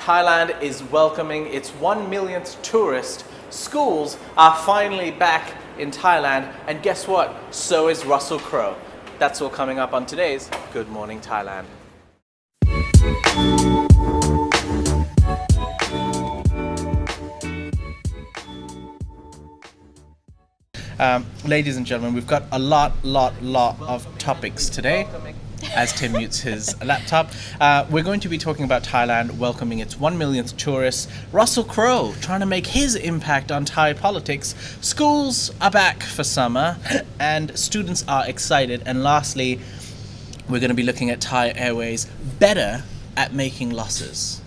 Thailand is welcoming its 1 millionth tourist. Schools are finally back in Thailand, and guess what? So is Russell Crowe. That's all coming up on today's Good Morning Thailand. Ladies and gentlemen, we've got a lot of topics today. As Tim mutes his laptop, we're going to be talking about Thailand welcoming its 1 millionth tourist. Russell Crowe trying to make his impact on Thai politics. Schools are back for summer, and students are excited. And lastly, we're going to be looking at Thai Airways better at making losses.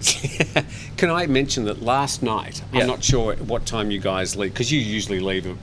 Can I mention that last night? Yeah. I'm not sure what time you guys leave, because you usually leave at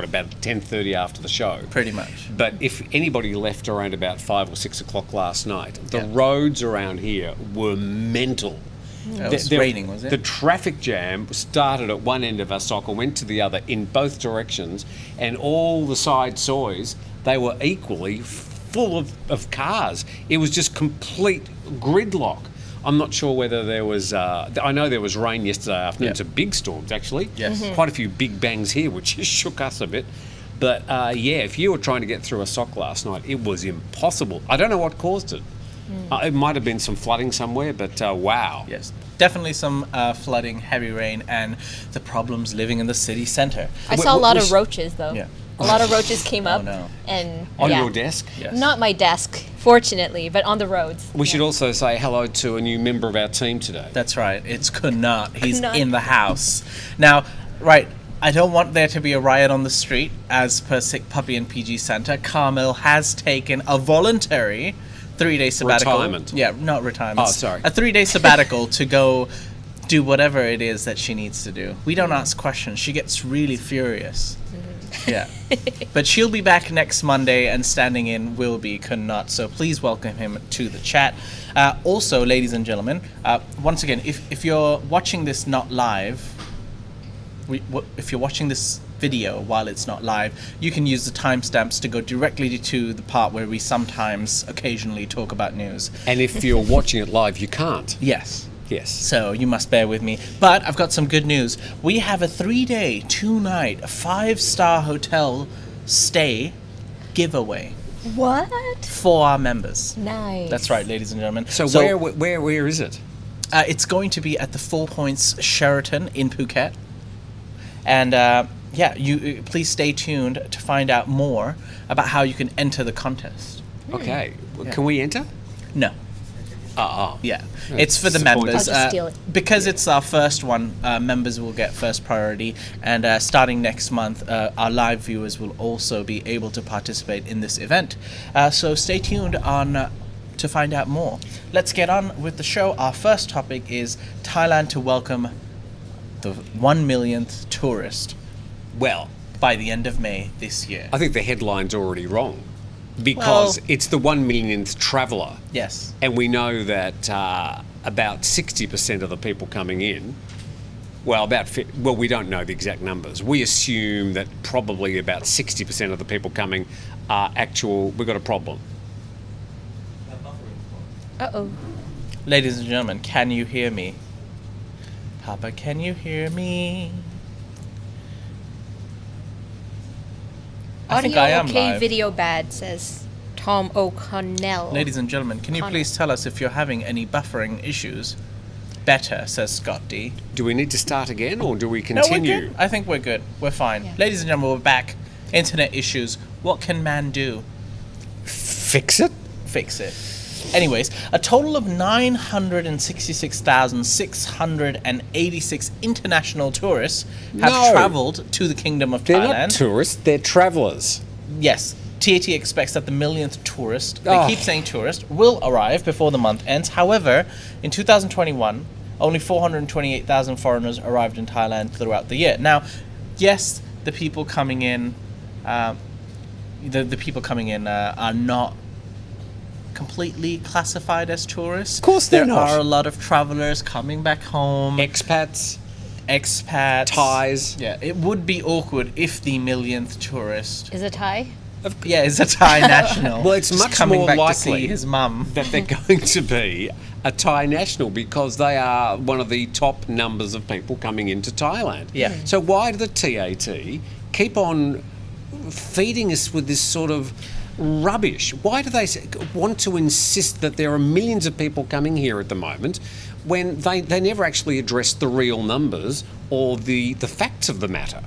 about 10:30 after the show. Pretty much. But if anybody left around about 5 or 6 o'clock last night, the roads around here were mental. It was raining, was it? The traffic jam started at one end of our sock and went to the other in both directions, and all the side soys, they were equally full of cars. It was just complete gridlock. I'm not sure whether there was... I know there was rain yesterday afternoon. Some big storms, actually. Yes. Mm-hmm. Quite a few big bangs here, which just shook us a bit. But, if you were trying to get through a sock last night, it was impossible. I don't know what caused it. It might have been some flooding somewhere, but wow. Yes, definitely some flooding, heavy rain, and the problems living in the city centre. I saw a lot of roaches, though. Yeah. A lot of roaches came up. no. And On your desk? Yes. Not my desk, fortunately, but on the roads. We should also say hello to a new member of our team today. That's right. It's Kunat. He's Kunat. in the house. Now, right, I don't want there to be a riot on the street. As per Sick Puppy and PG Centre, Carmel has taken a voluntary 3-day sabbatical. Retirement. Yeah, not retirement. Oh, sorry. A 3-day sabbatical to go do whatever it is that she needs to do. We don't ask questions. She gets really furious. Yeah. But she'll be back next Monday, and standing in will be Kunat. So please welcome him to the chat. Also, ladies and gentlemen, once again, if you're watching this not live, if you're watching this video while it's not live, you can use the timestamps to go directly to the part where we sometimes occasionally talk about news. And if you're watching it live, you can't. Yes. Yes. So you must bear with me. But I've got some good news. We have a 3-day, 2-night, 5-star hotel stay giveaway What? for our members. Nice. That's right, ladies and gentlemen. So where is it? It's going to be at the 4 Points Sheraton in Phuket. And you please stay tuned to find out more about how you can enter the contest. Okay. Can we enter? No. Yeah, it's for the Disappointing. members. I'll just steal it. Because it's our first one, members will get first priority, and starting next month, our live viewers will also be able to participate in this event. So stay tuned on to find out more. Let's get on with the show. Our first topic is Thailand to welcome the 1 millionth tourist. Well, by the end of May this year. I think the headline's already wrong, because Well- it's the 1 millionth traveller. Yes. And we know that about 60% of the people coming in, we don't know the exact numbers. We assume that probably about 60% of the people coming are we've got a problem. Uh-oh. Ladies and gentlemen, can you hear me? Papa, can you hear me? I think I am okay, live. video bad, says Tom O'Connell. Ladies and gentlemen, can you Connor. please tell us if you're having any buffering issues? Better, says Scott D. Do we need to start again, or do we No, continue? we're good. I think we're good. We're fine. Yeah. Ladies and gentlemen, we're back. Internet issues. What can man do? Fix it? Fix it. Anyways, a total of 966,686 international tourists have No. travelled to the Kingdom of They're Thailand. not tourists, they're travellers. Yes, TAT expects that the millionth tourist, they Oh. keep saying tourist, will arrive before the month ends. However, in 2021, only 428,000 foreigners arrived in Thailand throughout the year. Now, yes, the people coming in, are not completely classified as tourists. Of course they're there not. are a lot of travelers coming back home. Expats, Expats. Thais. Yeah, it would be awkward if the millionth tourist Is it Thai? Yeah, he's a Thai national. Well, it's just much coming more back likely to see his mum. that they're going to be a Thai national because they are one of the top numbers of people coming into Thailand. Yeah. So why do the TAT keep on feeding us with this sort of rubbish? Why do they want to insist that there are millions of people coming here at the moment when they never actually address the real numbers or the facts of the matter?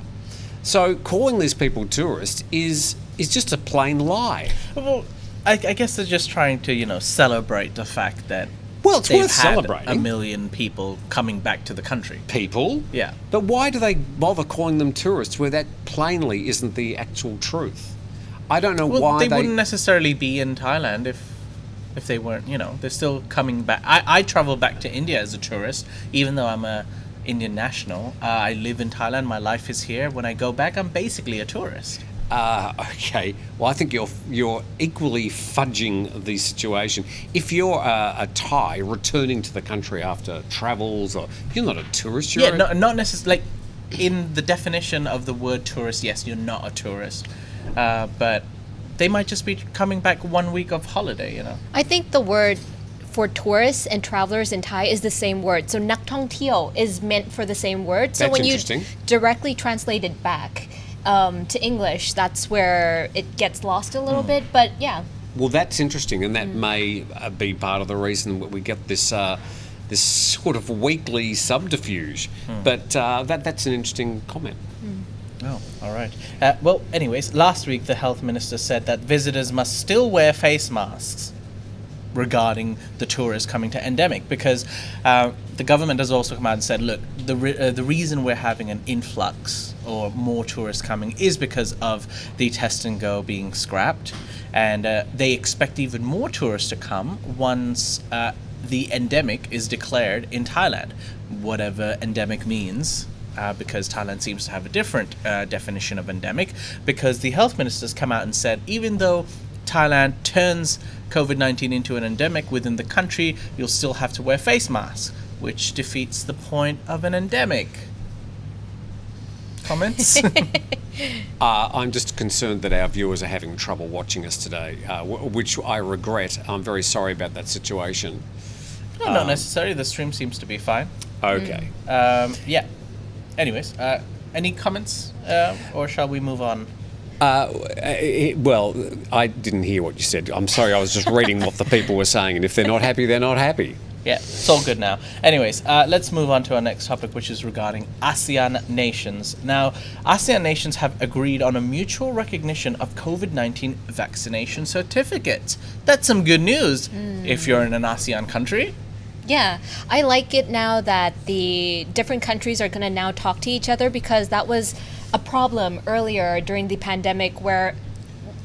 So calling these people tourists is just a plain lie. Well, I guess they're just trying to, celebrate the fact that Well, it's they've worth had celebrating. 1 million people coming back to the country. People. Yeah. But why do they bother calling them tourists where that plainly isn't the actual truth? I don't know Well, why they wouldn't necessarily be in Thailand if they weren't, they're still coming back. I travel back to India as a tourist, even though I'm a Indian national. I live in Thailand. My life is here. When I go back, I'm basically a tourist. Okay. Well, I think you're equally fudging the situation. If you're a Thai returning to the country after travels, or you're not a tourist. You're Not necessarily. Like, in the definition of the word tourist, yes, you're not a tourist, but they might just be coming back 1 week of holiday. I think the word for tourists and travelers in Thai is the same word. So nak thong tio is meant for the same word. So That's when you interesting. directly translate it back to English, that's where it gets lost a little bit. But yeah. Well, that's interesting, and that may be part of the reason that we get this this sort of weekly subterfuge. But that's an interesting comment. Oh, all right. Well, anyways, last week the health minister said that visitors must still wear face masks regarding the tourists coming to endemic, because the government has also come out and said, look, the reason we're having an influx or more tourists coming is because of the test and go being scrapped, and they expect even more tourists to come once the endemic is declared in Thailand, whatever endemic means. Because Thailand seems to have a different definition of endemic, because the health ministers come out and said even though Thailand turns COVID-19 into an endemic within the country, you'll still have to wear face masks, which defeats the point of an endemic. Comments? I'm just concerned that our viewers are having trouble watching us today, which I regret. I'm very sorry about that situation. No, not necessarily. The stream seems to be fine. Okay. Yeah. Anyways, any comments, or shall we move on? Well, I didn't hear what you said. I'm sorry, I was just reading what the people were saying, and if they're not happy, they're not happy. Yeah, it's all good now. Anyways, let's move on to our next topic, which is regarding ASEAN nations. Now, ASEAN nations have agreed on a mutual recognition of COVID-19 vaccination certificates. That's some good news if you're in an ASEAN country. Yeah, I like it now that the different countries are going to now talk to each other, because that was a problem earlier during the pandemic where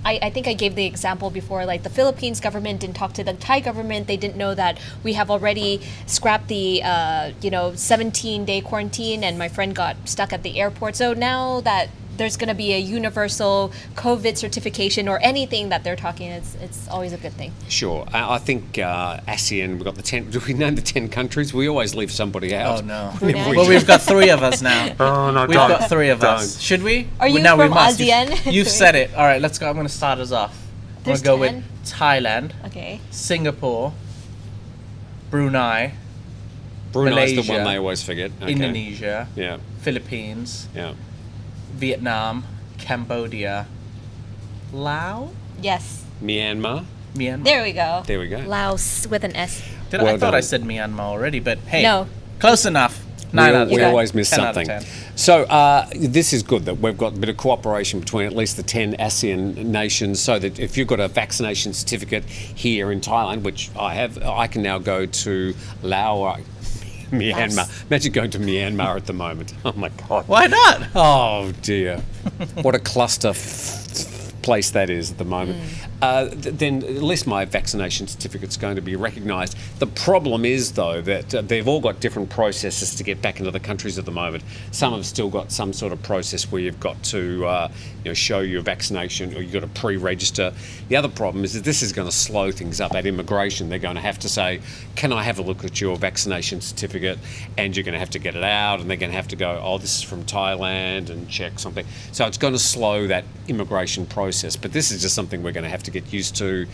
I think I gave the example before, like the Philippines government didn't talk to the Thai government. They didn't know that we have already scrapped the 17-day quarantine, and my friend got stuck at the airport. So now that there's going to be a universal COVID certification or anything that they're talking, it's always a good thing. Sure. I think ASEAN, we've got the 10, do we name the 10 countries? We always leave somebody out. Oh, no. Brunei. Well, we've got 3 of us now. Oh, no, We've got 3 of us. Don't. Should we? Are you No, we from must. ASEAN? You've said it. All right, let's go. I'm going to start us off. I'm going There's to go 10? with Thailand, Okay. Singapore, Brunei, Brunei's the Malaysia, one they always forget. Okay. Indonesia, Yeah, Philippines, yeah. Vietnam, Cambodia, Laos, Yes. Myanmar. Myanmar. There we go. There we go. Laos with an S. I Well thought I done. said Myanmar already, but hey, No. close enough. 9 out of 10. We always miss 10 out of something. 10. So this is good that we've got a bit of cooperation between at least the 10 ASEAN nations, so that if you've got a vaccination certificate here in Thailand, which I have, I can now go to Laos, Myanmar. Laos. Imagine going to Myanmar at the moment. Oh my God. Why not? Oh dear. What a cluster place that is at the moment. Then at least my vaccination certificate's going to be recognised. The problem is, though, that they've all got different processes to get back into the countries at the moment. Some have still got some sort of process where you've got to show your vaccination, or you've got to pre-register. The other problem is that this is going to slow things up at immigration. They're going to have to say, can I have a look at your vaccination certificate? And you're going to have to get it out, and they're going to have to go, oh, this is from Thailand, and check something. So it's going to slow that immigration process process. But this is just something we're going to have to get used to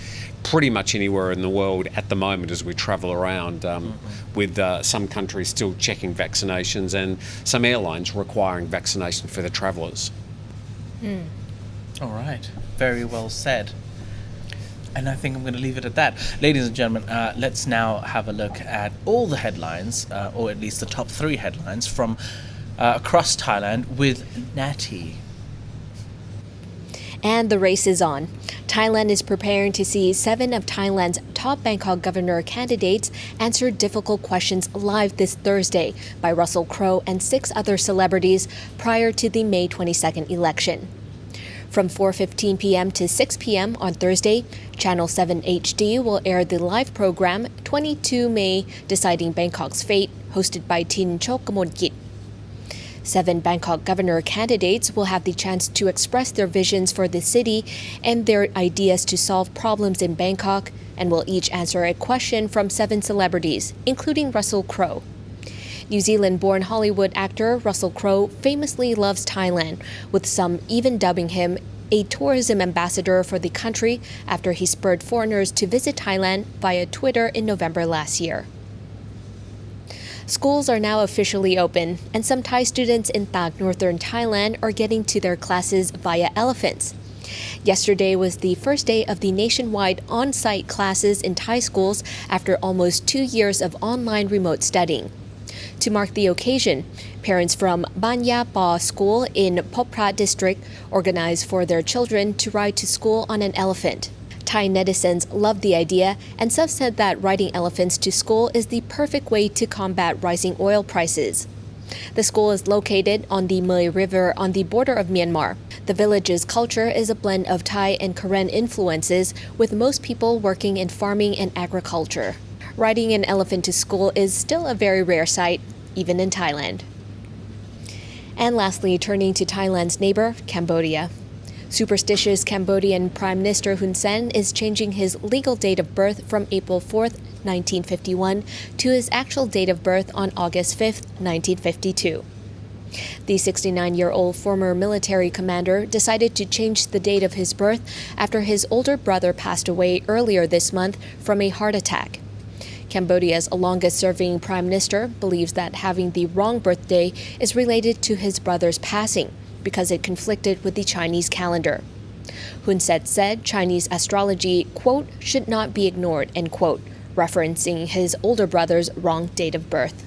pretty much anywhere in the world at the moment as we travel around, with some countries still checking vaccinations and some airlines requiring vaccination for their travellers. All right. Very well said. And I think I'm going to leave it at that. Ladies and gentlemen, let's now have a look at all the headlines, or at least the top 3 headlines from across Thailand with Natty. And the race is on. Thailand is preparing to see 7 of Thailand's top Bangkok governor candidates answer difficult questions live this Thursday by Russell Crowe and 6 other celebrities prior to the May 22nd election. From 4:15 p.m. to 6 p.m. on Thursday, Channel 7 HD will air the live program 22 May Deciding Bangkok's Fate, hosted by Tin Chokamonkit. 7 Bangkok governor candidates will have the chance to express their visions for the city and their ideas to solve problems in Bangkok, and will each answer a question from 7 celebrities, including Russell Crowe. New Zealand-born Hollywood actor Russell Crowe famously loves Thailand, with some even dubbing him a tourism ambassador for the country after he spurred foreigners to visit Thailand via Twitter in November last year. Schools are now officially open, and some Thai students in Tak, northern Thailand, are getting to their classes via elephants. Yesterday was the first day of the nationwide on-site classes in Thai schools after almost 2 years of online remote studying. To mark the occasion, parents from Banya Pa School in Phopra district organized for their children to ride to school on an elephant. Thai netizens loved the idea, and some said that riding elephants to school is the perfect way to combat rising oil prices. The school is located on the Mui River on the border of Myanmar. The village's culture is a blend of Thai and Karen influences, with most people working in farming and agriculture. Riding an elephant to school is still a very rare sight, even in Thailand. And lastly, turning to Thailand's neighbor, Cambodia. Superstitious Cambodian Prime Minister Hun Sen is changing his legal date of birth from April 4th, 1951 to his actual date of birth on August 5th, 1952. The 69-year-old former military commander decided to change the date of his birth after his older brother passed away earlier this month from a heart attack. Cambodia's longest-serving prime minister believes that having the wrong birthday is related to his brother's passing because it conflicted with the Chinese calendar. Hun Sen said Chinese astrology, quote, should not be ignored, end quote, referencing his older brother's wrong date of birth.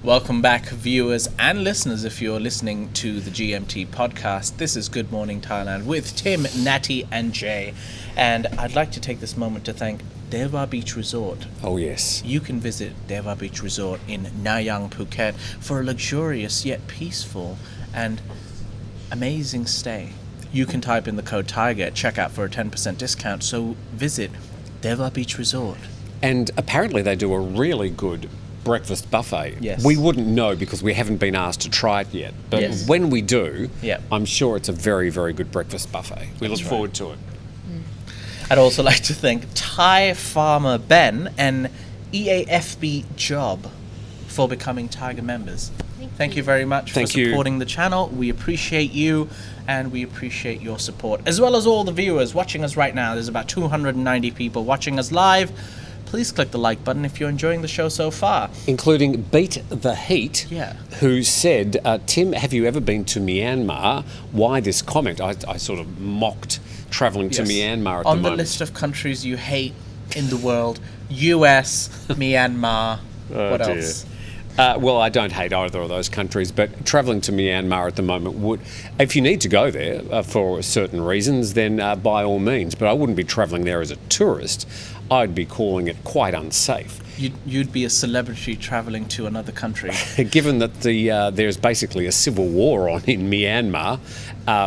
Welcome back, viewers and listeners, if you're listening to the GMT podcast. This is Good Morning Thailand with Tim, Natty and Jay. And I'd like to take this moment to thank Deva Beach Resort. Oh, yes. You can visit Deva Beach Resort in Nayang, Phuket for a luxurious yet peaceful and amazing stay. You can type in the code Thaiger at checkout for a 10% discount, so visit Deva Beach Resort. And apparently they do a really good breakfast buffet. Yes. We wouldn't know because we haven't been asked to try it yet. But Yes. when we do, Yep. I'm sure it's a very, very good breakfast buffet. We look forward to it. I'd also like to thank Thai Farmer Ben and EAFB Job for becoming Thaiger members. Thank you very much Thank for you. supporting the channel. We appreciate you, and we appreciate your support, as well as all the viewers watching us right now. There's about 290 people watching us live. Please click the like button if you're enjoying the show so far. Including Beat the Heat, Yeah. who said, Tim, have you ever been to Myanmar? Why this comment? I sort of mocked travelling to Yes. Myanmar at On the the moment. list of countries you hate in the world, US, Myanmar, what dear. else? Well, I don't hate either of those countries, but travelling to Myanmar at the moment would, if you need to go there for certain reasons, then by all means, but I wouldn't be travelling there as a tourist. I'd be calling it quite unsafe. You'd be a celebrity travelling to another country. Given that there's basically a civil war on in Myanmar,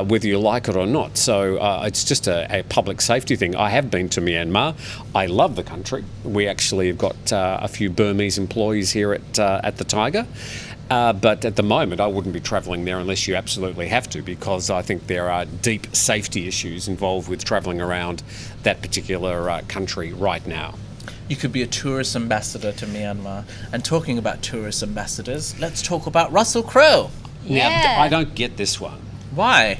whether you like it or not. So it's just a public safety thing. I have been to Myanmar. I love the country. We actually have got a few Burmese employees here at the Thaiger. But at the moment, I wouldn't be travelling there unless you absolutely have to, because I think there are deep safety issues involved with travelling around that particular country right now. You could be a tourist ambassador to Myanmar. And talking about tourist ambassadors, let's talk about Russell Crowe. Yeah. Now, I don't get this one. Why?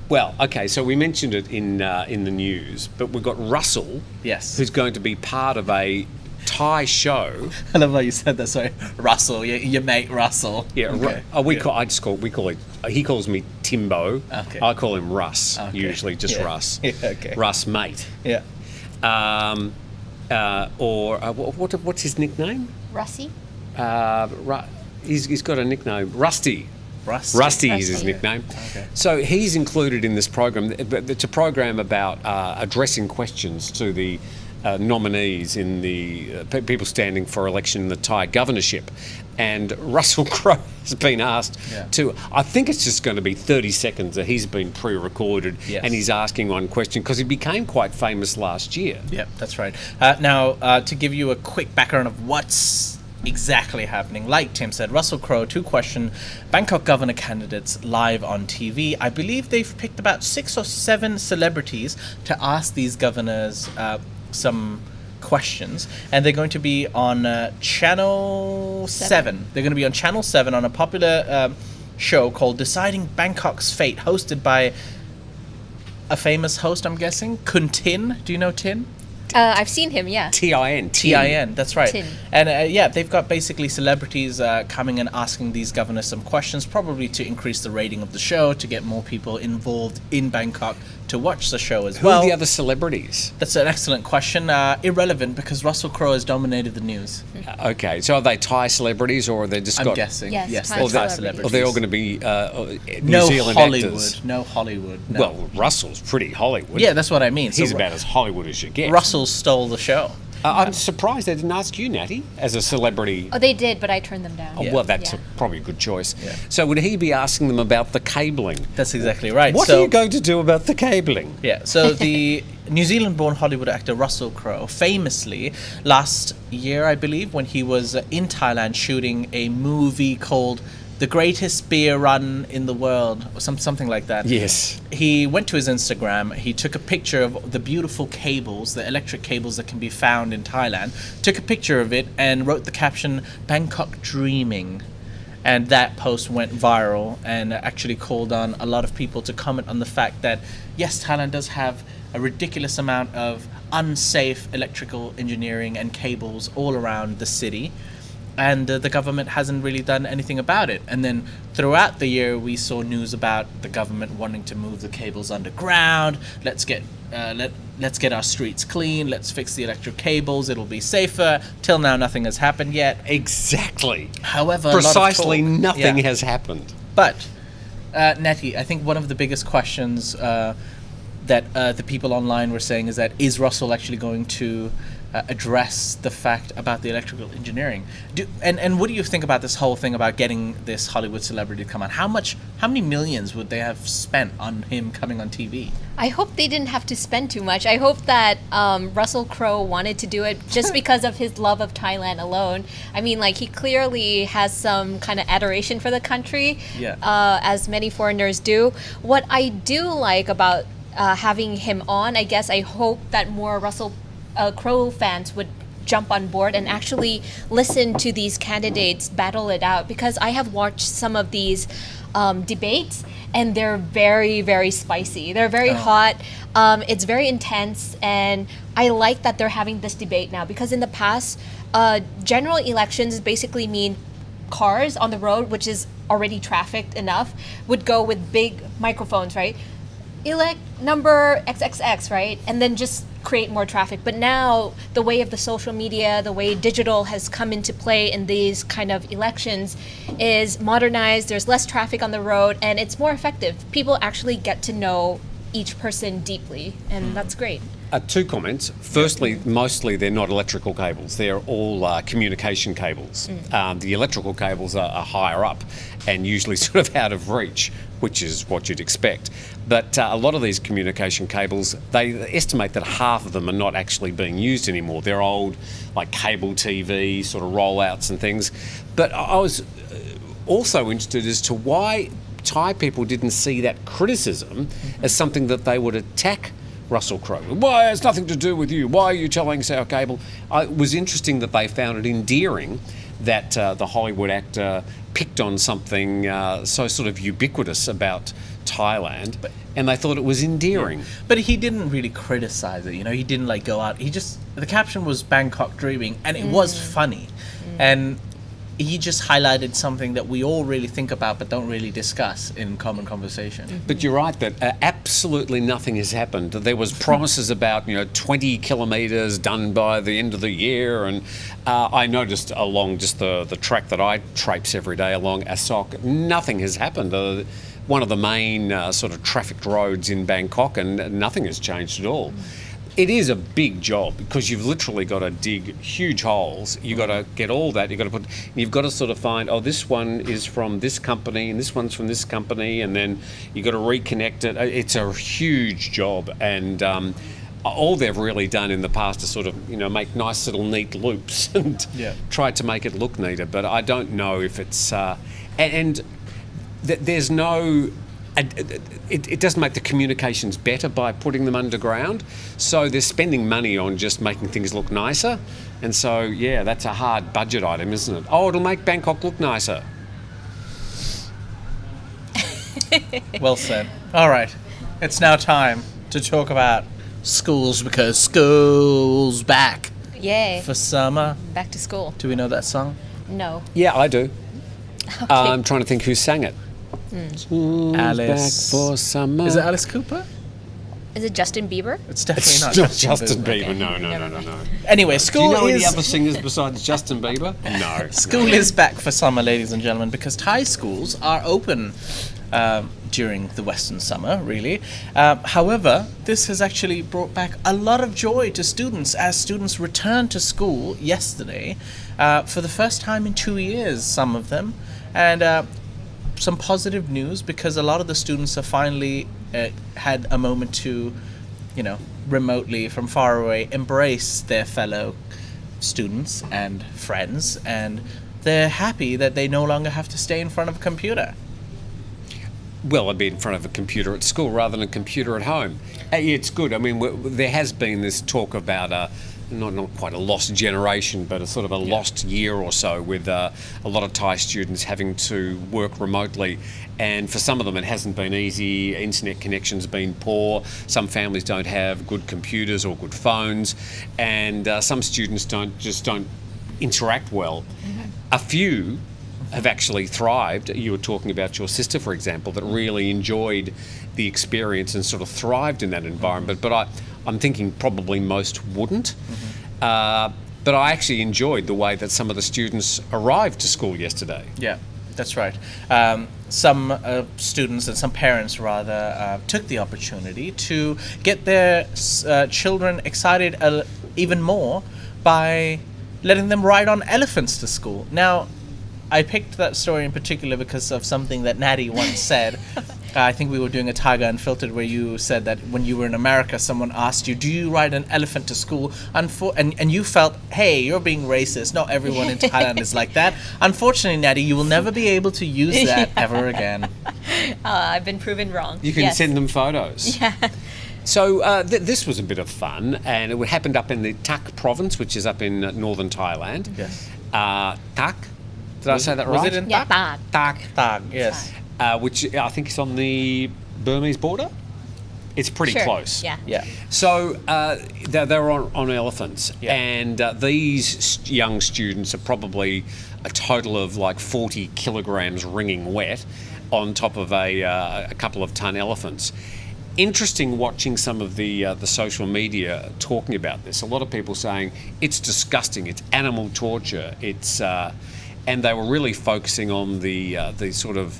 Well, okay, so we mentioned it in the news, but we've got Russell, Yes. who's going to be part of a Thai show. I love how you said that. Sorry, Russell, your mate Russell. Yeah, Okay. we call it. He calls me Timbo. Okay. I call him Russ. Okay. Usually just Yeah. Russ. Yeah, okay. Russ, mate. Yeah. What's his nickname? Rusty? He's got a nickname, Rusty. Rusty. Is his Rusty. nickname. Okay. So he's included in this program. It's a program about addressing questions to the nominees in the people standing for election in the Thai governorship. And Russell Crowe has been asked Yeah. to, I think it's just going to be 30 seconds that he's been pre-recorded, Yes. and he's asking one question because he became quite famous last year. Yep, that's right. Now, to give you a quick background of what's exactly happening, like Tim said, Russell Crowe to question Bangkok governor candidates live on TV. I believe they've picked about 6 or 7 celebrities to ask these governors some questions, and they're going to be on Channel 7. They're going to be on Channel 7 on a popular show called Deciding Bangkok's Fate, hosted by a famous host, I'm guessing, Kun Tin. Do you know Tin? I've seen him, yeah. Tin. Tin, that's right. Tin. And yeah, they've got basically celebrities coming and asking these governors some questions, probably to increase the rating of the show, to get more people involved in Bangkok to watch the show as Who well. are the other celebrities? That's an excellent question. Irrelevant, because Russell Crowe has dominated the news. Okay, so are they Thai celebrities, or are they just I'm got... guessing. Yes, Yes, Thai they're Thai celebrities. celebrities. Or they're all going to be New no Zealand Hollywood. actors? No Hollywood. No. Well, Russell's pretty Hollywood. Yeah, that's what I mean. He's So about as Hollywood as you get. Russell stole the show. I'm surprised they didn't ask you, Natty, as a celebrity. Oh, they did, but I turned them down. Oh, Yeah. well, that's Yeah. probably a good choice. Yeah. So would he be asking them about the cabling? That's exactly right. What so, are you going to do about the cabling? Yeah, so the New Zealand-born Hollywood actor Russell Crowe famously, last year, I believe, when he was in Thailand shooting a movie called The Greatest Beer Run in the World, or something like that. Yes. He went to his Instagram, he took a picture of the beautiful cables, the electric cables that can be found in Thailand, took a picture of it and wrote the caption, "Bangkok Dreaming." And that post went viral and actually called on a lot of people to comment on the fact that, yes, Thailand does have a ridiculous amount of unsafe electrical engineering and cables all around the city. And the government hasn't really done anything about it. And then throughout the year, we saw news about the government wanting to move the cables underground. Let's get our streets clean. Let's fix the electric cables. It'll be safer. Till now, nothing has happened yet. Exactly. However, a lot of Precisely talk- nothing Yeah. has happened. But, Nettie, I think one of the biggest questions that the people online were saying is that, is Russell actually going to address the fact about the electrical engineering? And what do you think about this whole thing about getting this Hollywood celebrity to come on? How many millions would they have spent on him coming on TV? I hope they didn't have to spend too much. I hope that Russell Crowe wanted to do it just because of his love of Thailand alone. I mean, like, he clearly has some kind of adoration for the country, Yeah. as many foreigners do. What I do like about having him on, I guess I hope that more Russell Crowe fans would jump on board and actually listen to these candidates battle it out, because I have watched some of these debates and they're very, very spicy. They're very hot. It's very intense, and I like that they're having this debate now, because in the past, general elections basically mean cars on the road, which is already trafficked enough, would go with big microphones, right? Elect number XXX, right? And then just create more traffic. But now the way of the social media, the way digital has come into play in these kind of elections is modernized. There's less traffic on the road and it's more effective. People actually get to know each person deeply, and that's great. 2 comments. Firstly, mostly they're not electrical cables. They're all communication cables. The electrical cables are higher up and usually sort of out of reach, which is what you'd expect. But a lot of these communication cables, they estimate that half of them are not actually being used anymore. They're old, like cable TV sort of rollouts and things. But I was also interested as to why Thai people didn't see that criticism as something that they would attack Russell Crowe. Why? It's nothing to do with you. Why are you telling us our cable? It was interesting that they found it endearing that the Hollywood actor picked on something so sort of ubiquitous about Thailand, and they thought it was endearing. Yeah. But he didn't really criticize it, you know, he didn't like go out. The caption was Bangkok Dreaming, and it was funny. And he just highlighted something that we all really think about but don't really discuss in common conversation. But you're right that absolutely nothing has happened. There was promises about 20 kilometres done by the end of the year, and I noticed along just the track that I traipse every day along ASOC, nothing has happened. One of the main sort of trafficked roads in Bangkok, and nothing has changed at all. It is a big job because you've literally got to dig huge holes. You've got to get all that. You've got to sort of find, this one is from this company and this one's from this company, and then you've got to reconnect it. It's a huge job, and all they've really done in the past is sort of make nice little neat loops and try to make it look neater. But I don't know if it's there's no. It doesn't make the communications better by putting them underground. So they're spending money on just making things look nicer. And so, that's a hard budget item, isn't it? Oh, it'll make Bangkok look nicer. Well said. All right. It's now time to talk about schools, because school's back. Yay. For summer. Back to school. Do we know that song? No. Yeah, I do. Okay. I'm trying to think who sang it. Alice. Back for summer. Is it Alice Cooper? Is it Justin Bieber? It's definitely It's not not Justin Bieber. Okay. No. Anyway, Do school you know any is other singers besides Justin Bieber? No. school is back for summer, ladies and gentlemen, because Thai schools are open during the Western summer, really. However, this has actually brought back a lot of joy to students as students returned to school yesterday for the first time in 2 years, some of them. And some positive news, because a lot of the students have finally had a moment to, remotely from far away embrace their fellow students and friends, and they're happy that they no longer have to stay in front of a computer. Well, I'd be in front of a computer at school rather than a computer at home. It's good. I mean, there has been this talk about not quite a lost generation, but a sort of a lost year or so, with a lot of Thai students having to work remotely. And for some of them, it hasn't been easy. Internet connections been poor. Some families don't have good computers or good phones, and some students don't interact well. A few have actually thrived. You were talking about your sister, for example, that really enjoyed the experience and sort of thrived in that environment. But I'm thinking probably most wouldn't. But I actually enjoyed the way that some of the students arrived to school yesterday. Yeah, that's right. Some students and some parents, rather, took the opportunity to get their children excited even more by letting them ride on elephants to school. Now, I picked that story in particular because of something that Natty once said. I think we were doing a Thaiger Unfiltered where you said that when you were in America, someone asked you, do you ride an elephant to school? And you felt, hey, you're being racist. Not everyone in Thailand is like that. Unfortunately, Natty, you will never be able to use that ever again. I've been proven wrong. You can send them photos. Yeah. So this was a bit of fun, and it happened up in the Tak province, which is up in northern Thailand. Yes. Tak? Did I say that right? Was it in Yeah, Tak? Tak. Tak, yes. Which I think is on the Burmese border. It's pretty Sure. close. Yeah. Yeah. So they're on elephants, Yeah. and these young students are probably a total of like 40 kilograms wringing wet on top of a couple of ton elephants. Interesting watching some of the social media talking about this. A lot of people saying it's disgusting, it's animal torture, and they were really focusing on the sort of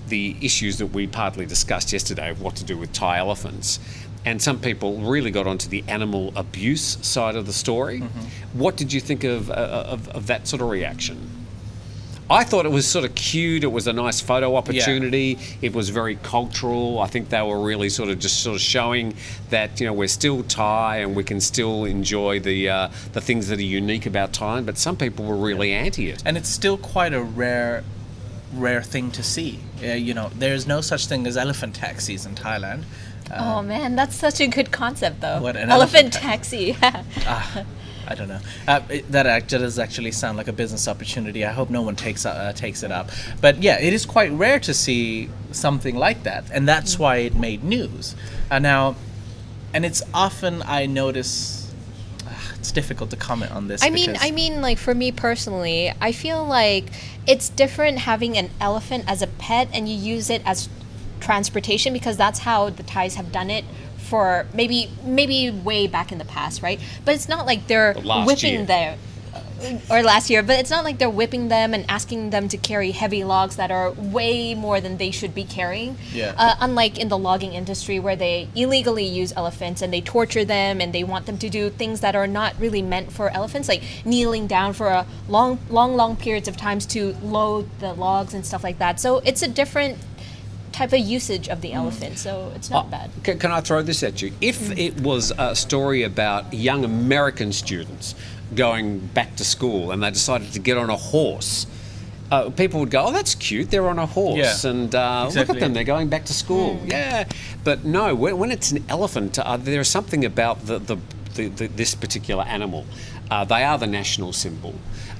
the issues that we partly discussed yesterday of what to do with Thai elephants. And some people really got onto the animal abuse side of the story. Mm-hmm. What did you think of that sort of reaction? I thought it was sort of cute. It was a nice photo opportunity. Yeah. It was very cultural. I think they were really sort of showing that we're still Thai and we can still enjoy the things that are unique about Thailand. But some people were really anti it. And it's still quite a rare rare thing to see. There's no such thing as elephant taxis in Thailand. Oh man, that's such a good concept though. What, an elephant elephant taxi? I don't know. That does actually sound like a business opportunity. I hope no one takes it up. But yeah, it is quite rare to see something like that, and that's why it made news. And it's often, I notice, it's difficult to comment on this. I mean, like for me personally, I feel like it's different having an elephant as a pet and you use it as transportation, because that's how the Thais have done it for maybe way back in the past, right? But it's not like they're whipping them, or last year, but it's not like they're whipping them and asking them to carry heavy logs that are way more than they should be carrying. Yeah. Unlike in the logging industry where they illegally use elephants and they torture them and they want them to do things that are not really meant for elephants, like kneeling down for a long periods of times to load the logs and stuff like that. So it's a different type of usage of the elephant, so it's not bad. Can I throw this at you? If it was a story about young American students going back to school and they decided to get on a horse, people would go, "Oh, that's cute. They're on a horse, Yeah, and exactly. look at them. They're going back to school." Yeah, but no. When it's an elephant, there is something about this particular animal. They are the national symbol.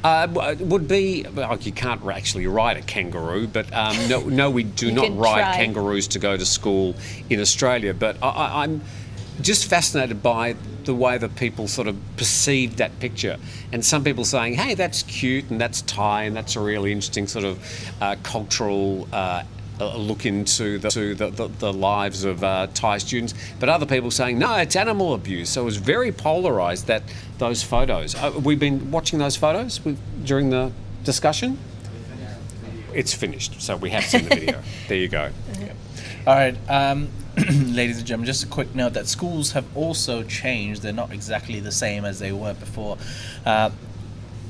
Would be, well, you can't actually ride a kangaroo, but no, we do not ride try. kangaroos to go to school in Australia. But I'm just fascinated by the way that people sort of perceive that picture, and some people saying, "Hey, that's cute, and that's Thai, and that's a really interesting sort of cultural." Look into the lives of Thai students, but other people saying no, it's animal abuse. So it was very polarised, those photos. We've been watching those photos during the discussion. It's finished, so we have seen the video. There you go. All right, ladies and gentlemen, just a quick note that schools have also changed. They're not exactly the same as they were before.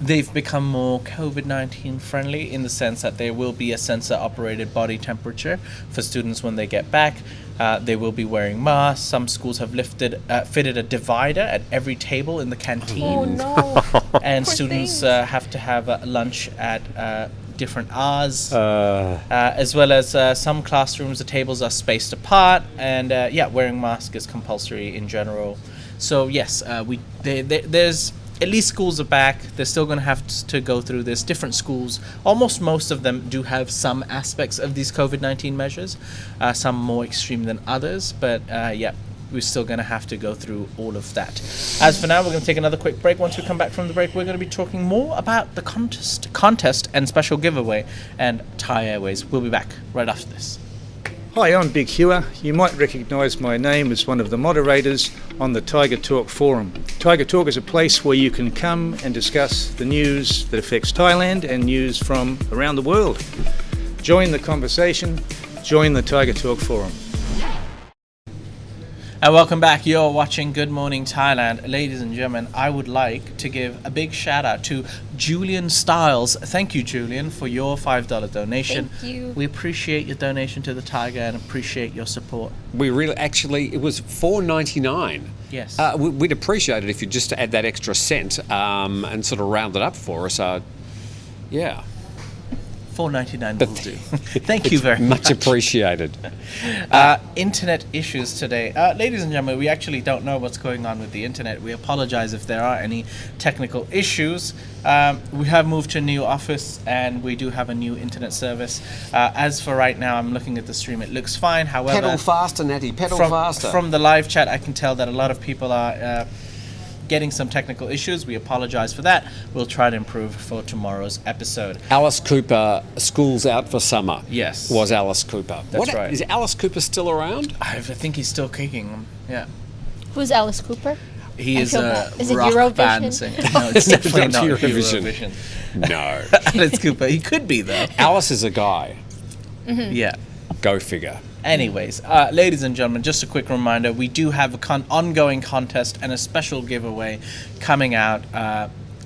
They've become more COVID-19 friendly in the sense that there will be a sensor-operated body temperature for students when they get back. They will be wearing masks. Some schools have fitted a divider at every table in the canteen. Oh no! And Poor students things. have to have lunch at different hours, as well as some classrooms, the tables are spaced apart, and wearing masks is compulsory in general. So yes, there's at least schools are back. They're still going to have to go through this. Different schools, almost most of them do have some aspects of these COVID-19 measures, some more extreme than others, but we're still going to have to go through all of that. As for now, we're going to take another quick break. Once we come back from the break, we're going to be talking more about the contest and special giveaway and Thai Airways. We'll be back right after this. Hi, I'm Big Hewer. You might recognise my name as one of the moderators on the Thaiger Talk forum. Thaiger Talk is a place where you can come and discuss the news that affects Thailand and news from around the world. Join the conversation, join the Thaiger Talk forum. And welcome back. You're watching Good Morning Thailand. Ladies and gentlemen, I would like to give a big shout out to Julian Stiles. Thank you, Julian, for your $5 donation. Thank you. We appreciate your donation to the Thaiger and appreciate your support. We really, actually, it was $4.99. Yes. We'd appreciate it if you just add that extra cent and sort of round it up for us. Yeah. $4.99 will do. Thank you very much. Much appreciated. Internet issues today. Ladies and gentlemen, we actually don't know what's going on with the internet. We apologize if there are any technical issues. We have moved to a new office and we do have a new internet service. As for right now, I'm looking at the stream. It looks fine. However, Pedal faster, Natty. Pedal faster. From the live chat, I can tell that a lot of people are getting some technical issues. We apologize for that. We'll try to improve for tomorrow's episode. Alice Cooper, School's Out for Summer. Yes. Was Alice Cooper. That's right. Is Alice Cooper still around? I think he's still kicking. Yeah. Who's Alice Cooper? He I is feel a bad. Is it rock Eurovision? band singer. No, it's definitely not Eurovision. No. Alice Cooper. He could be, though. Alice is a guy. Yeah. Go figure. Anyways, ladies and gentlemen, just a quick reminder, we do have an ongoing contest and a special giveaway coming out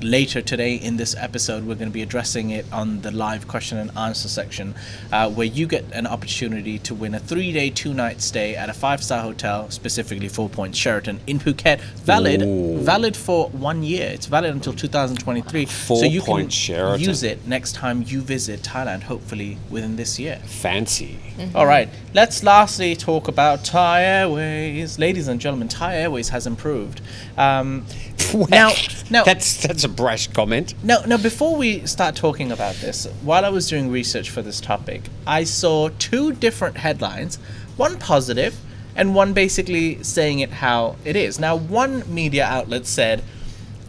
later today in this episode, we're going to be addressing it on the live question and answer section, where you get an opportunity to win a 3-day, 2-night stay at a 5-star hotel, specifically 4 Points Sheraton in Phuket. Valid for 1 year. It's valid until 2023. So you can Sheraton. use it next time you visit Thailand, hopefully within this year. Fancy. All right, let's lastly talk about Thai Airways. Ladies and gentlemen, Thai Airways has improved. Now, that's a brash comment. No, before we start talking about this, while I was doing research for this topic, I saw 2 different headlines, one positive and one basically saying it how it is. Now, one media outlet said,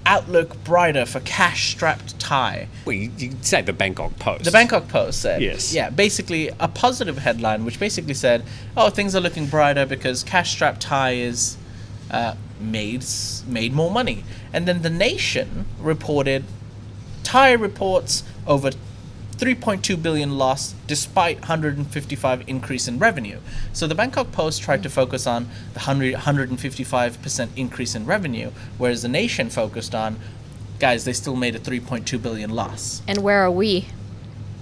outlook brighter for cash-strapped Thai. Well, you'd say the Bangkok Post. The Bangkok Post said, yes. Yeah, basically a positive headline, which basically said, oh, things are looking brighter because cash-strapped Thai is made more money. And then The Nation reported, Thai reports over 3.2 billion loss despite 155 increase in revenue. So the Bangkok Post tried to focus on the 155% increase in revenue, whereas The Nation focused on, guys, they still made a 3.2 billion loss. And where are we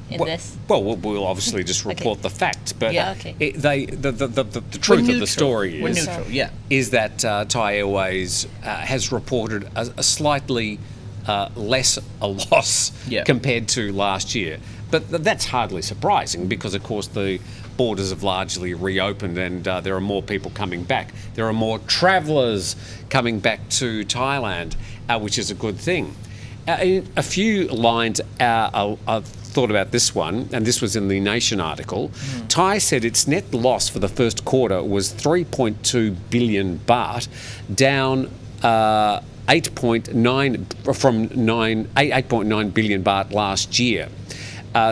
in this? Well, we'll obviously just report the facts, but Yeah. Okay. the truth of the story We're neutral, yeah. is that Thai Airways has reported a slightly less a loss compared to last year. But that's hardly surprising because, of course, the borders have largely reopened and there are more people coming back. There are more travellers coming back to Thailand, which is a good thing. A few lines I've thought about this one, and this was in the Nation article. Thai said its net loss for the first quarter was 3.2 billion baht, down 8.9 billion baht last year.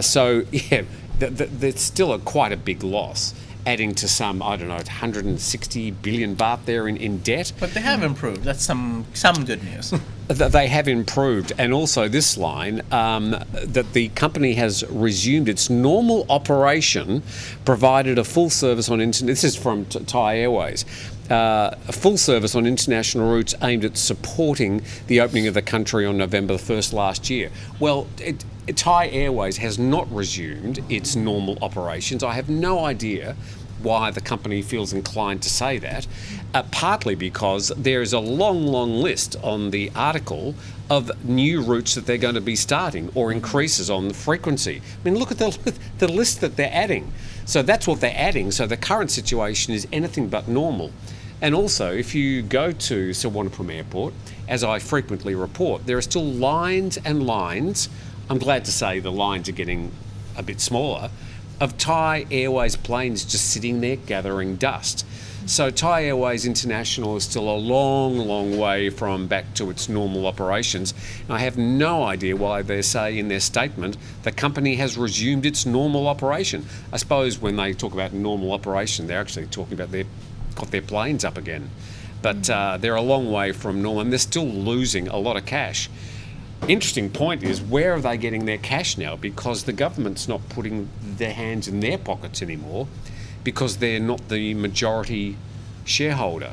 So, yeah, there's still quite a big loss, adding to some, 160 billion baht there in debt. But they have improved. That's some good news. They have improved. And also this line, that the company has resumed its normal operation, provided a full service on internet. This is from Thai Airways. A full service on international routes aimed at supporting the opening of the country on November the 1st last year. Well, Thai Airways has not resumed its normal operations. I have no idea why the company feels inclined to say that, partly because there is a long list on the article of new routes that they're going to be starting or increases on the frequency. I mean, look at the list that they're adding. So that's what they're adding. So the current situation is anything but normal. And also, if you go to Suvarnabhumi Airport, as I frequently report, there are still lines and lines. I'm glad to say the lines are getting a bit smaller, of Thai Airways planes just sitting there gathering dust. So Thai Airways International is still a long way from back to its normal operations. And I have no idea why they say in their statement the company has resumed its normal operation. I suppose when they talk about normal operation, they're actually talking about got their planes up again. But they're a long way from normal and they're still losing a lot of cash. Interesting point is, where are they getting their cash now? Because the government's not putting their hands in their pockets anymore because they're not the majority shareholder.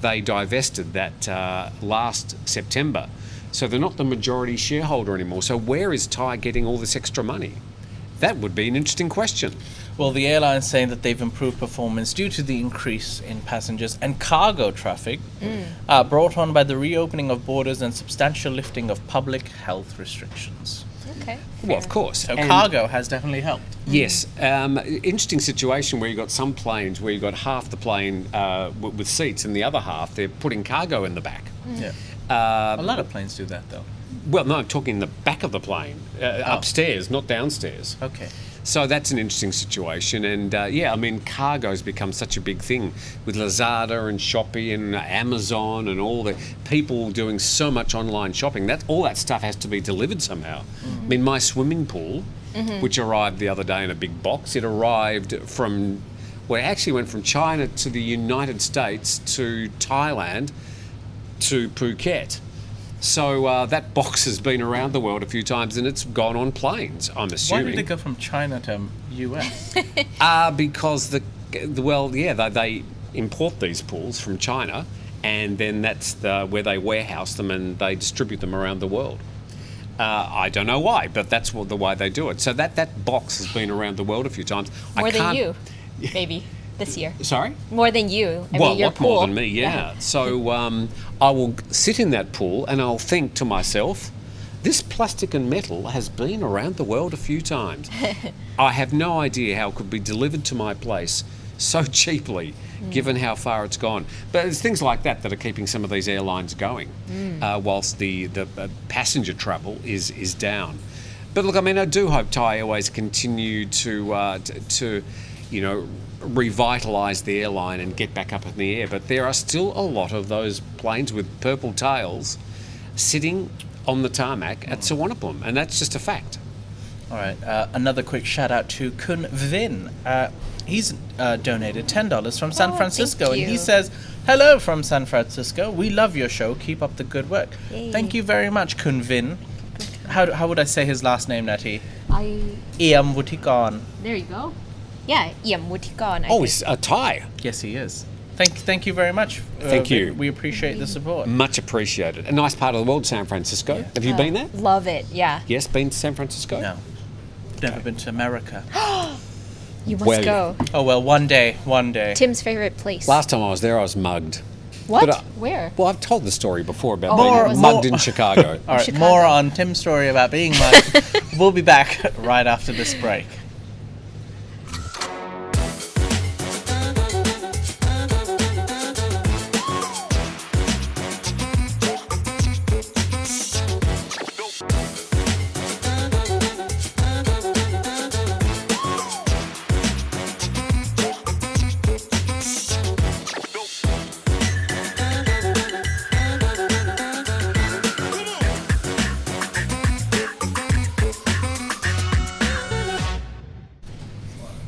They divested that last September. So they're not the majority shareholder anymore. So where is Thai getting all this extra money? That would be an interesting question. Well, the airline's saying that they've improved performance due to the increase in passengers and cargo traffic brought on by the reopening of borders and substantial lifting of public health restrictions. Okay. Well, of course. So And cargo has definitely helped. yes, interesting situation where you've got some planes where you've got half the plane with seats and the other half they're putting cargo in the back. Yeah. A lot of planes do that, though. Well, no, I'm talking the back of the plane, upstairs, not downstairs. Okay. So that's an interesting situation. And cargo's become such a big thing with Lazada and Shopee and Amazon and all the people doing so much online shopping. All that stuff has to be delivered somehow. I mean, my swimming pool, which arrived the other day in a big box, it arrived from, well, it actually went from China to the United States to Thailand to Phuket. So that box has been around the world a few times and it's gone on planes, I'm assuming. Why did it go from China to US? Because they import these pools from China and then that's where they warehouse them and they distribute them around the world. I don't know why, but that's the way they do it. So that box has been around the world a few times. More than you, maybe, this year. Sorry? More than you. Well, a your lot more pool. than me, yeah. So I will sit in that pool and I'll think to myself, this plastic and metal has been around the world a few times. I have no idea how it could be delivered to my place so cheaply, given how far it's gone. But it's things like that that are keeping some of these airlines going, whilst the passenger travel is down. But look, I mean, I do hope Thai Airways continue to revitalise the airline and get back up in the air. But there are still a lot of those planes with purple tails sitting on the tarmac at Suvarnabhumi, and that's just a fact. All right. Another quick shout out to Kun Vin. He's donated $10 from San Francisco, thank and he you. says, "Hello from San Francisco. We love your show. Keep up the good work." Yay. Thank you very much, Kun Vin. How would I say his last name, Natty? There Vutikon. you go. Yeah, Iem Wutikon. Oh, he's a Thai. Yes, he is. Thank you very much. Thank you. We appreciate the support. Much appreciated. A nice part of the world, San Francisco. Have you been there? Love it, yeah. Yes, been to San Francisco? No, never been to America. You must Well, go. Oh well, one day. Tim's favorite place. Last time I was there, I was mugged. What? But, Where? Well, I've told the story before about More- being more- mugged in Chicago. All right, Chicago. more on Tim's story about being mugged. We'll be back right after this break.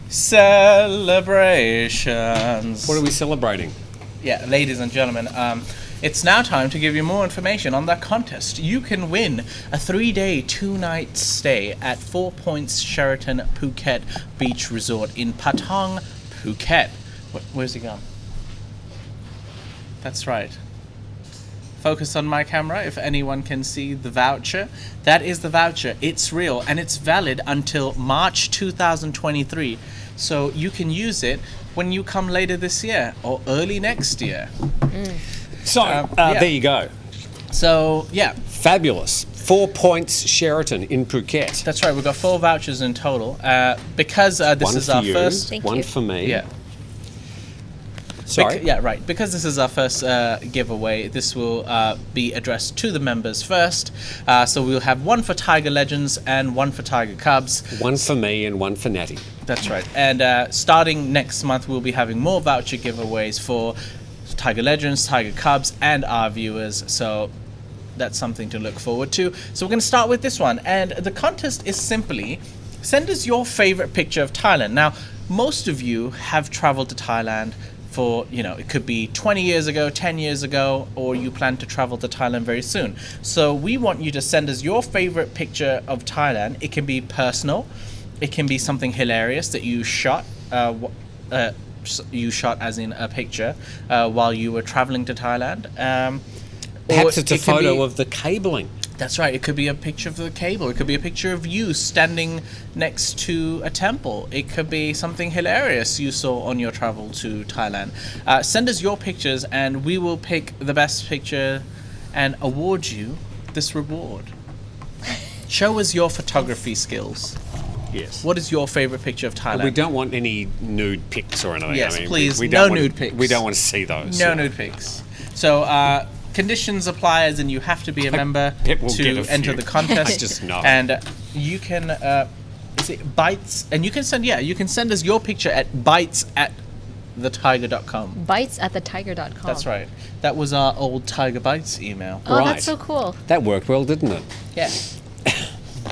Celebrations. What are we celebrating? Yeah, ladies and gentlemen, it's now time to give you more information on that contest. You can win a 3-day, 2-night stay at 4 Points Sheraton Phuket Beach Resort in Patong, Phuket. Where's he gone? That's right. Focus on my camera if anyone can see the voucher. That is the voucher. It's real and it's valid until March 2023. So you can use it when you come later this year or early next year. So, yeah. there you go. So, yeah, Fabulous. 4 Points Sheraton in Phuket. that's right. We've got 4 vouchers in total. Because this One is for our you, first... Thank one you. for me. Yeah. Sorry? Yeah, right. Because this is our first giveaway, this will be addressed to the members first. So we'll have one for Thaiger Legends and one for Thaiger Cubs. One for me and one for Natty. That's right. And starting next month, we'll be having more voucher giveaways for Thaiger Legends, Thaiger Cubs, and our viewers. So that's something to look forward to. So we're going to start with this one. And the contest is simply, send us your favorite picture of Thailand. Now, most of you have traveled to Thailand for, it could be 20 years ago, 10 years ago, or you plan to travel to Thailand very soon. So we want you to send us your favorite picture of Thailand. It can be personal. It can be something hilarious that you shot. You shot as in a picture while you were traveling to Thailand. Perhaps it's a it could photo be- of the cabling. That's right. It could be a picture of the cable. It could be a picture of you standing next to a temple. It could be something hilarious you saw on your travel to Thailand. Send us your pictures and we will pick the best picture and award you this reward. Show us your photography skills. Yes. What is your favorite picture of Thailand? We don't want any nude pics or anything. Yes, I mean, please, we no don't want, nude pics. We don't want to see those. No nude pics. So, conditions apply, as in you have to be a member bet we'll get to a enter few. the contest. I just know. And you can, is it bites? And you can send us your picture at bites@thetiger.com. Bites at thetiger.com. That's right. That was our old Tiger Bites email. Oh, Right. that's so cool. That worked well, didn't it? Yeah.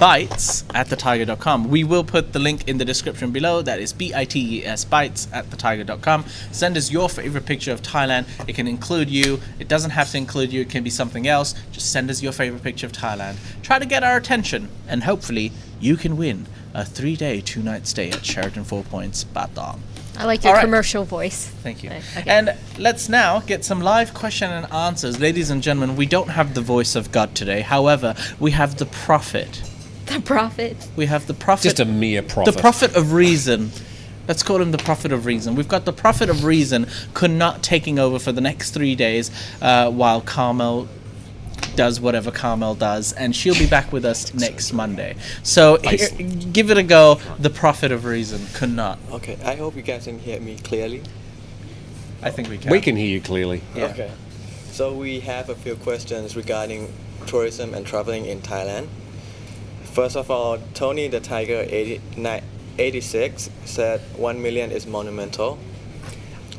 bites@thetiger.com. We will put the link in the description below. That is BITES bites@thetiger.com. Send us your favorite picture of Thailand. It can include you. It doesn't have to include you. It can be something else. Just send us your favorite picture of Thailand. Try to get our attention, and hopefully you can win a 3-day, 2-night stay at Sheraton 4 Points Patong. I like your All right. commercial voice. Thank you. Okay. And let's now get some live question and answers. Ladies and gentlemen, we don't have the voice of God today. However, we have the prophet. The prophet. We have the prophet. Just a mere prophet. The prophet of reason. Let's call him the prophet of reason. We've got the prophet of reason, Kunat, taking over for the next 3 days while Carmel does whatever Carmel does, and she'll be back with us next Monday. So give it a go, the prophet of reason, Kunat. Okay, I hope you guys can hear me clearly. I think we can. We can hear you clearly. Yeah. Okay. So we have a few questions regarding tourism and traveling in Thailand. First of all, Tony the Tiger 86 said 1 million is monumental.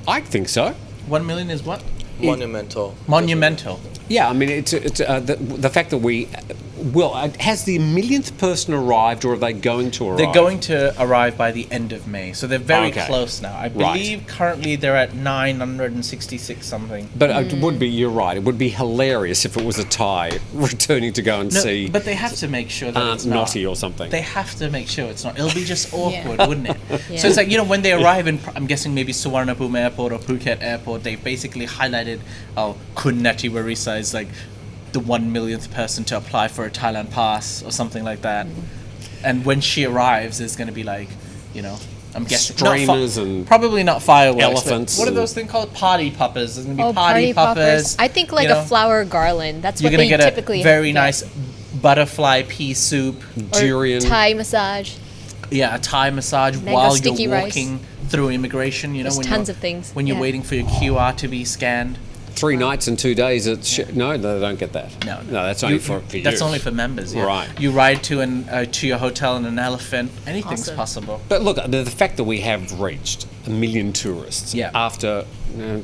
I think so. 1 million is what? Monumental. Monumental. Yeah, I mean, it's the fact that has the millionth person arrived, or are they going to arrive? They're going to arrive by the end of May, so they're very Okay. close now. I Right. believe currently they're at 966 something. But it would be, you're right, it would be hilarious if it was a Thai returning to go and No, see but they have to make sure that Aunt it's not. Naughty or something. They have to make sure it's not. It'll be just awkward, Yeah. wouldn't it? Yeah. So it's like, when they arrive in, I'm guessing maybe Suvarnabhumi Airport or Phuket Airport, they've basically highlighted, Kunnati Warisa is like the 1 millionth person to apply for a Thailand pass or something like that. And when she arrives, there's going to be like, I'm guessing Streamers and probably not fireworks. but elephants What are and- those things called? Party poppers. There's going to be Oh, party poppers. I think like you know. a flower garland. That's You're what going to they get typically a very get. nice butterfly pea soup. Or durian. Thai massage. Yeah, a Thai massage Mango while sticky you're rice. walking through immigration. There's when tons you're, of things. when you're Yeah. waiting for your QR to be scanned. 3 nights and 2 days. No, they don't get that. No, that's only for you. That's only for members. Yeah. Right. You ride to your hotel in an elephant. Anything's Awesome. possible. But look, the fact that we have reached 1 million tourists Yeah. after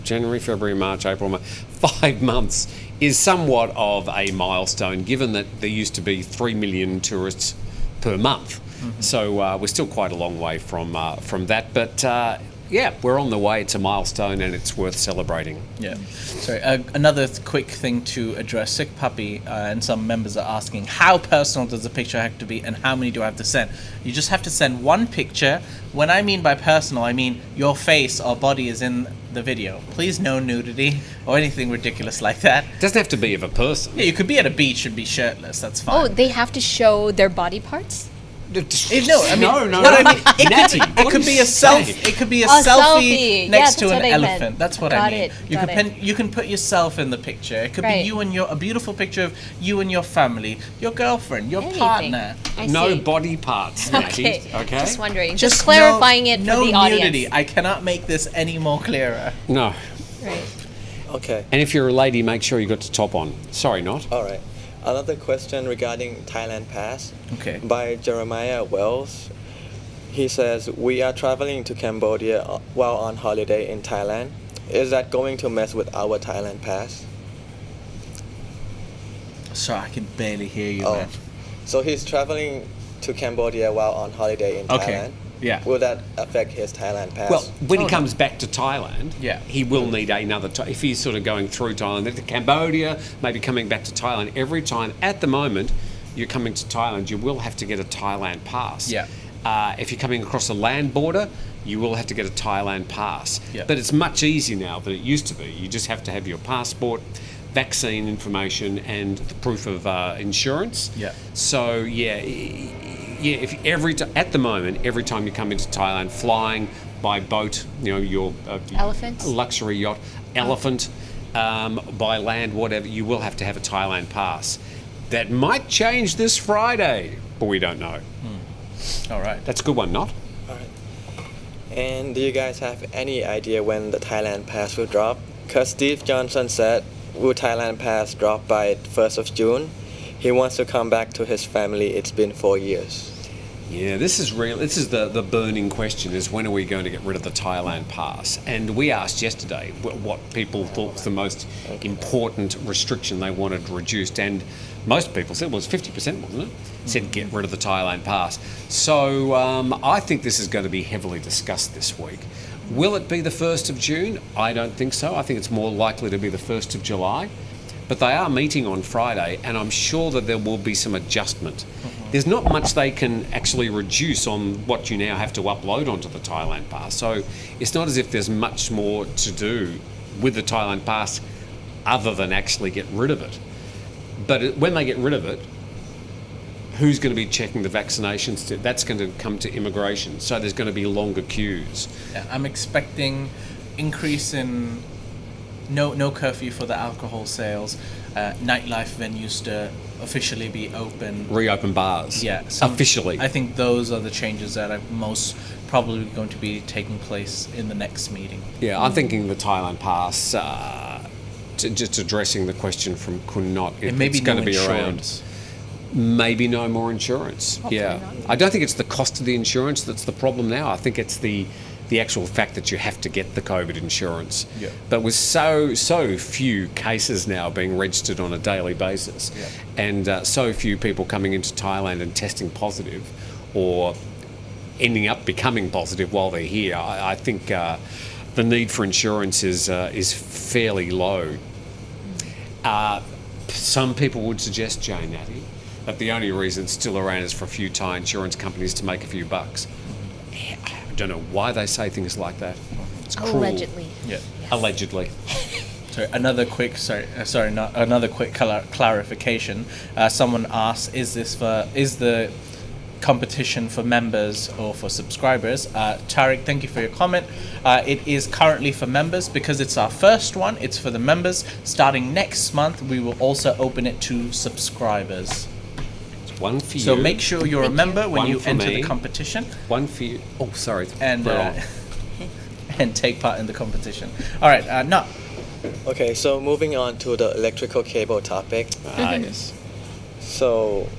January, February, March, April, May, 5 months is somewhat of a milestone, given that there used to be 3 million tourists per month. So we're still quite a long way from that. But yeah, we're on the way. It's a milestone and it's worth celebrating. Yeah. Sorry. Another quick thing to address. Sick Puppy and some members are asking, how personal does the picture have to be and how many do I have to send? You just have to send one picture. When I mean by personal, I mean your face or body is in the video. Please no nudity or anything ridiculous like that. It doesn't have to be of a person. Yeah, you could be at a beach and be shirtless. That's Oh, fine. they have to show their body parts? No, I mean, no. what I mean, Natty, it what could are be you a selfie. saying? It could be a A selfie selfie. next Yeah, to that's an what I meant. elephant. That's what I Got mean. it, You got can it. you can put yourself in the picture. It could Right. be you and a beautiful picture of you and your family, your girlfriend, your Anything. partner. I No see. body parts, Natty. Okay. Okay. Just wondering. Just clarifying it no for the audience. nudity. I cannot make this any more clearer. No. Right. Okay. And if you're a lady, make sure you got the top on. Sorry, not. All right. Another question regarding Thailand Pass Okay. by Jeremiah Wells. He says, we are traveling to Cambodia while on holiday in Thailand. Is that going to mess with our Thailand Pass? Sorry, I can barely hear you, Oh. man. So he's traveling to Cambodia while on holiday in Okay. Thailand. Yeah. Will that affect his Thailand Pass? Well, when Oh, he comes back to Thailand, Yeah. he will need another. If he's sort of going through Thailand, then to Cambodia, maybe coming back to Thailand every time. At the moment, you're coming to Thailand, you will have to get a Thailand pass. Yeah. If you're coming across a land border, you will have to get a Thailand pass. Yeah. But it's much easier now than it used to be. You just have to have your passport, vaccine information, and the proof of insurance. Yeah. So if at the moment, every time you come into Thailand, flying by boat, your Elephants? luxury yacht, elephant, by land, whatever, you will have to have a Thailand pass. That might change this Friday, but we don't know. All right. That's a good one, not? All right. And do you guys have any idea when the Thailand Pass will drop? Because Steve Johnson said, will Thailand Pass drop by 1st of June? He wants to come back to his family. It's been 4 years. Yeah, this is real. This is the burning question: is when are we going to get rid of the Thailand pass? And we asked yesterday what people thought was the most important restriction they wanted reduced, and most people said it was 50%, wasn't it? Said get rid of the Thailand pass. So I think this is going to be heavily discussed this week. Will it be the 1st of June? I don't think so. I think it's more likely to be the 1st of July. But they are meeting on Friday, and I'm sure that there will be some adjustment. There's not much they can actually reduce on what you now have to upload onto the Thailand Pass. So it's not as if there's much more to do with the Thailand Pass other than actually get rid of it. But when they get rid of it, who's going to be checking the vaccinations? That's going to come to immigration. So there's going to be longer queues. Yeah, I'm expecting increase in no curfew for the alcohol sales, nightlife venues to officially be open. Reopen bars. Yeah, officially. I think those are the changes that are most probably going to be taking place in the next meeting. Yeah, I'm thinking the Thailand Pass, just addressing the question from Kunnot, it's going to be insurance. around. Maybe no more insurance. Yeah. I don't think it's the cost of the insurance that's the problem now. I think it's the actual fact that you have to get the COVID insurance. Yeah. But with so few cases now being registered on a daily basis, and so few people coming into Thailand and testing positive or ending up becoming positive while they're here, I think the need for insurance is fairly low. Some people would suggest, Jane Natty, that the only reason it's still around is for a few Thai insurance companies to make a few bucks. I don't know why they say things like that. It's cruel. Allegedly. Yeah. Allegedly. Sorry, another quick clarification. Someone asked, is the competition for members or for subscribers? Tariq, thank you for your comment. It is currently for members because it's our first one. It's for the members. Starting next month, we will also open it to subscribers. One for you. So make sure you're a member when One you for enter me. the competition. One for you. Oh, sorry. And Wrong. and take part in the competition. All right, no. Okay, so moving on to the electrical cable topic. Yes. So,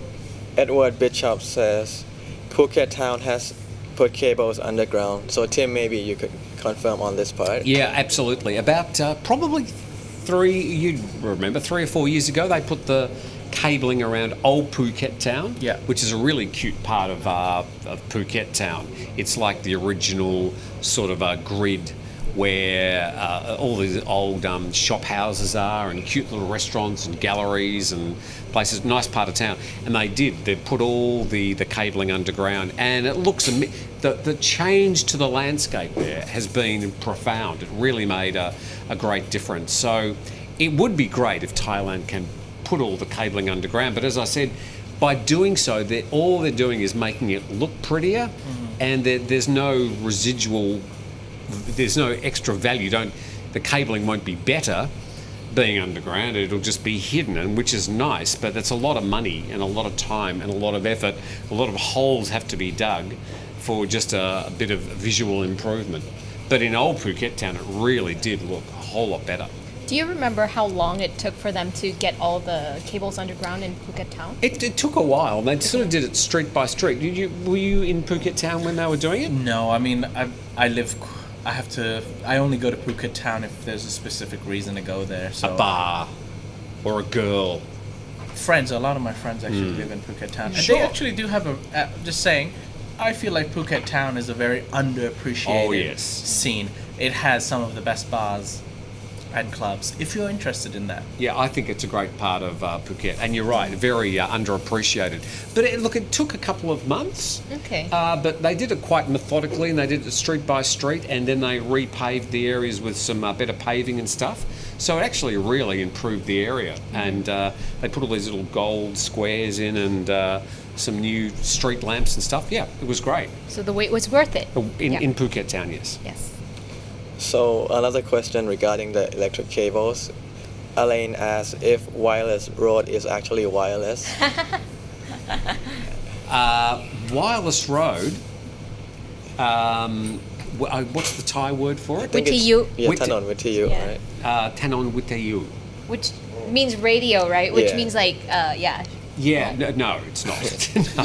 Edward Bishop says Phuket town has put cables underground. So, Tim, maybe you could confirm on this part. Yeah, absolutely. About probably 3 or 4 years ago, they put the cabling around Old Phuket Town, which is a really cute part of Phuket Town. It's like the original sort of grid where all these old shop houses are and cute little restaurants and galleries and places. Nice part of town. And they put all the cabling underground, and it looks the change to the landscape there has been profound. It really made a great difference. So it would be great if Thailand can put all the cabling underground, but as I said, by doing so, all they're doing is making it look prettier, and there's no residual, there's no extra value. The cabling won't be better being underground, it'll just be hidden, and which is nice, but that's a lot of money and a lot of time and a lot of effort. A lot of holes have to be dug for just a bit of visual improvement. But in Old Phuket Town, it really did look a whole lot better. Do you remember how long it took for them to get all the cables underground in Phuket Town? It took a while. They sort of did it street by street. Were you in Phuket Town when they were doing it? No, I mean, I only go to Phuket Town if there's a specific reason to go there. So A bar or a girl. a lot of my friends actually live in Phuket Town. And Sure. they actually do have just saying, I feel like Phuket Town is a very underappreciated scene. It has some of the best bars and clubs, if you're interested in that. Yeah, I think it's a great part of Phuket. And you're right, very underappreciated. But it took a couple of months. Okay. But they did it quite methodically, and they did it street by street, and then they repaved the areas with some better paving and stuff. So it actually really improved the area. And they put all these little gold squares in and some new street lamps and stuff. Yeah, it was great. So the wait was worth it. In Phuket Town, yes. Yes. So, another question regarding the electric cables. Elaine asks if wireless road is actually wireless. Wireless road. What's the Thai word for it? Wittiyu. Tanon Wittiyu, Yeah. right? Tanon Wittiyu. Which means radio, right? Which Yeah. means like, Yeah, no, it's not.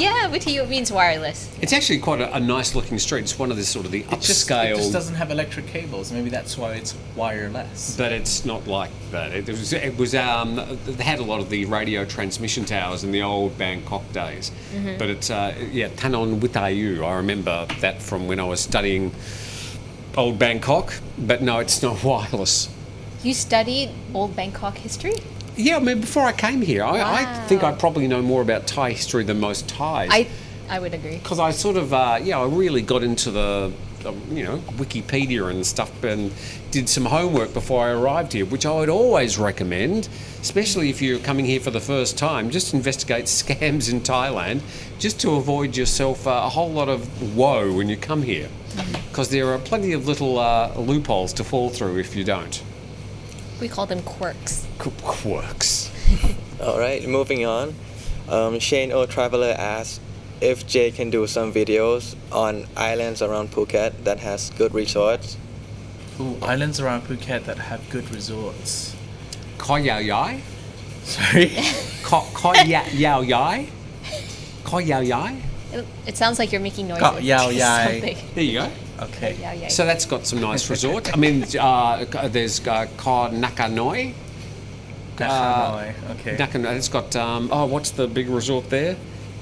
Yeah, Wittiyu means wireless. It's actually quite a nice looking street. It's one of the sort of the It just upscale. doesn't have electric cables. Maybe that's why it's wireless. But it's not like that. It was they had a lot of the radio transmission towers in the old Bangkok days. But it's Tanon Wittiyu. I remember that from when I was studying old Bangkok. But no, it's not wireless. You studied old Bangkok history? Yeah, I mean, before I came here, I think I probably know more about Thai history than most Thais. I would agree. Because I sort of, I really got into the, Wikipedia and stuff and did some homework before I arrived here, which I would always recommend, especially if you're coming here for the first time. Just investigate scams in Thailand, just to avoid yourself a whole lot of woe when you come here. Because there are plenty of little loopholes to fall through if you don't. We call them quirks. Quirks. All right, moving on. Shane O Traveler asks if Jay can do some videos on islands around Phuket that has good resorts. Ooh, islands around Phuket that have good resorts. Khoi Yao Yai? Sorry? Khoi Yao Yai? Khoi Yao Yai? It sounds like you're making noises. Ko Yao Yai. Something. There you go. Okay. Yao Yai. So that's got some nice resorts. I mean, there's Ko Nakanoi. Nahanoi. Okay. Nakanoi. It's got, what's the big resort there?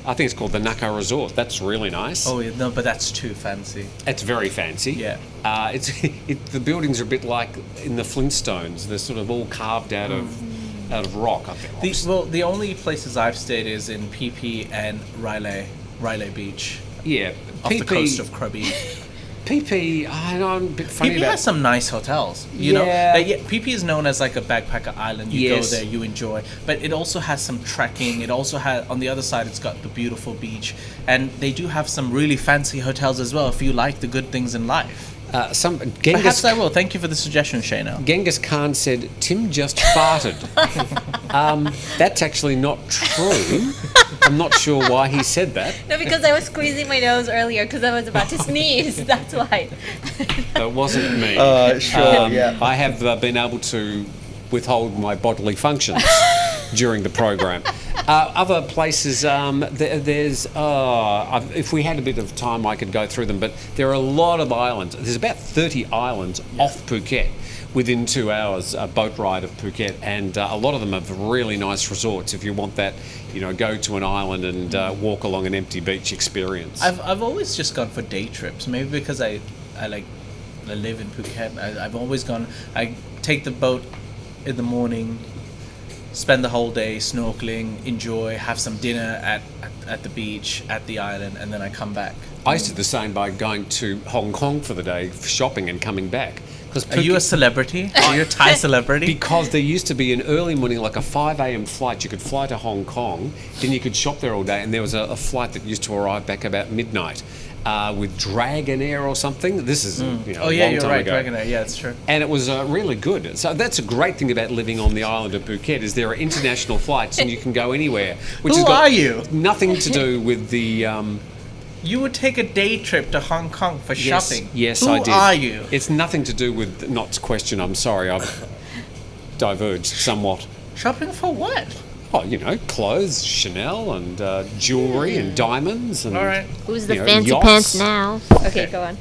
I think it's called the Naka Resort. That's really nice. Oh, yeah, no, but that's too fancy. It's very fancy. Yeah. The buildings are a bit like in the Flintstones. They're sort of all carved out of rock. I think. The only places I've stayed is in PP and Riley Beach, Yeah. off the coast of Krabi. PP, I know I'm a bit funny PP about. has some nice hotels. You know, PP is known as like a backpacker island. You Yes. go there, you enjoy, but it also has some trekking. It also has on the other side, it's got the beautiful beach, and they do have some really fancy hotels as well. If you like the good things in life, perhaps I will. Thank you for the suggestion, Shana. Genghis Khan said, "Tim just farted." That's actually not true. I'm not sure why he said that. No, because I was squeezing my nose earlier because I was about to sneeze. That's why. It wasn't me. Sure, yeah. I have been able to withhold my bodily functions during the program. Other places, there's, if we had a bit of time, I could go through them, but there are a lot of islands. There's about 30 islands off Phuket within 2 hours, a boat ride of Phuket, and a lot of them have really nice resorts if you want that, go to an island and walk along an empty beach experience. I've always just gone for day trips. Maybe because I live in Phuket. I've always gone. I take the boat in the morning, spend the whole day snorkeling, enjoy, have some dinner at the beach, at the island, and then I come back. I used to do the same by going to Hong Kong for the day, for shopping and coming back. Are you a celebrity? Are you a Thai celebrity? Because there used to be an early morning, like a 5 a.m. flight. You could fly to Hong Kong, then you could shop there all day, and there was a flight that used to arrive back about midnight with Dragonair or something. This is a long you're time right, ago. Dragonair. Yeah, it's true. And it was really good. So that's a great thing about living on the island of Phuket is there are international flights and you can go anywhere. Which Who has got are you? Nothing to do with the... You would take a day trip to Hong Kong for shopping. Yes, Who I did. Who are you? It's nothing to do with Not's question. I'm sorry, I've diverged somewhat. Shopping for what? Oh, clothes, Chanel and jewellery and diamonds. And, All right. Who's the fancy yachts. pants now? Okay, go on.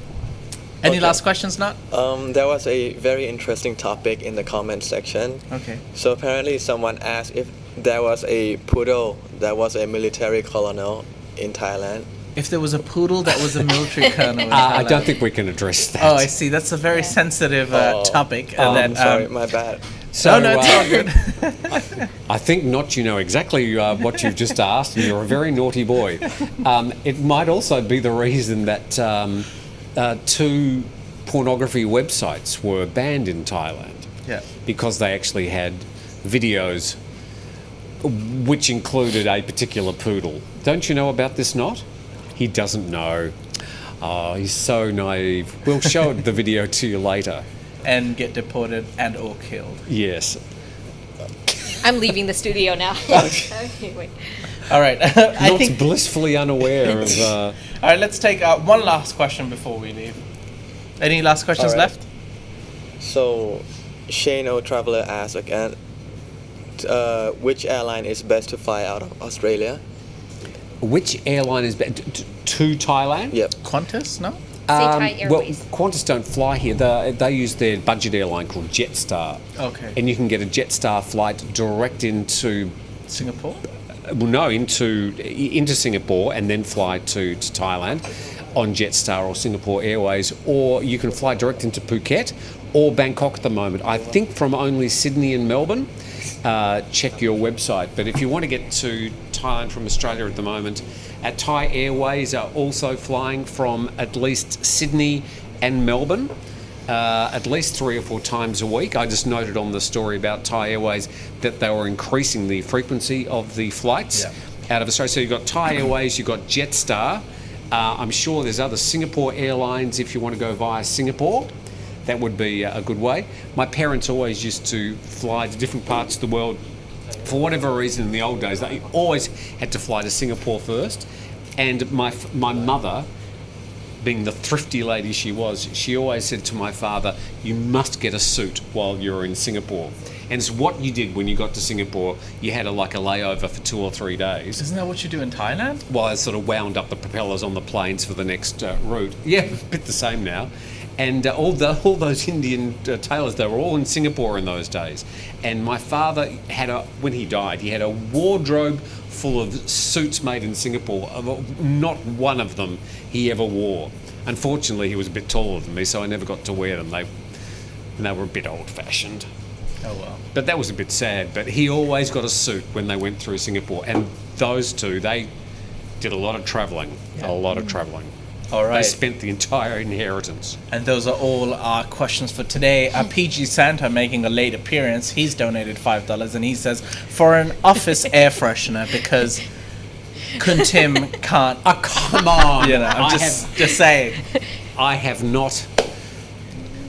Any last questions, Not? There was a very interesting topic in the comment section. Okay. So apparently someone asked if there was a poodle that was a military colonel in Thailand. If there was a poodle that was a military colonel in I Thailand. don't think we can address that. Oh, I see. That's a very sensitive topic. I'm sorry, my bad. So, no, it's all good. I think Not, you know exactly what you've just asked, and you're a very naughty boy. It might also be the reason that 2 pornography websites were banned in Thailand. Yeah. Because they actually had videos which included a particular poodle. Don't you know about this, Not? He doesn't know. Oh, he's so naive. We'll show the video to you later. And get deported and or killed. Yes. I'm leaving the studio now. Okay, wait. All right. Not's blissfully unaware of... All right, let's take one last question before we leave. Any last questions All right. left? So Shane O Traveler asks again, which airline is best to fly out of Australia? Which airline is better? To Thailand? Yep. Qantas, no? Thai Airways. Well, Qantas don't fly here. They use their budget airline called Jetstar. Okay. And you can get a Jetstar flight direct into... Singapore? into Singapore and then fly to Thailand on Jetstar or Singapore Airways, or you can fly direct into Phuket or Bangkok at the moment. I think from only Sydney and Melbourne. check your website. But if you want to get to Thailand from Australia at the moment, Thai Airways are also flying from at least Sydney and Melbourne. At least 3 or 4 times a week. I just noted on the story about Thai Airways that they were increasing the frequency of the flights out of Australia. So you've got Thai Airways, you've got Jetstar. I'm sure there's other Singapore Airlines if you want to go via Singapore. That would be a good way. My parents always used to fly to different parts of the world. For whatever reason in the old days, they always had to fly to Singapore first. And my mother, being the thrifty lady she was, she always said to my father, you must get a suit while you're in Singapore. And it's what you did when you got to Singapore. You had a layover for 2 or 3 days. Isn't that what you do in Thailand? Well, I sort of wound up the propellers on the planes for the next route. Yeah, a bit the same now. And all those Indian tailors, they were all in Singapore in those days. And my father when he died, he had a wardrobe full of suits made in Singapore. Not one of them he ever wore. Unfortunately, he was a bit taller than me, so I never got to wear them. They were a bit old-fashioned. Oh, well. But that was a bit sad. But he always got a suit when they went through Singapore. And those two, they did a lot of travelling. A lot of travelling. All right. They spent the entire inheritance. And those are all our questions for today. PG Santa making a late appearance. He's donated $5 and he says, for an office air freshener because Tim can't. Oh, come on. I'm just saying. I have not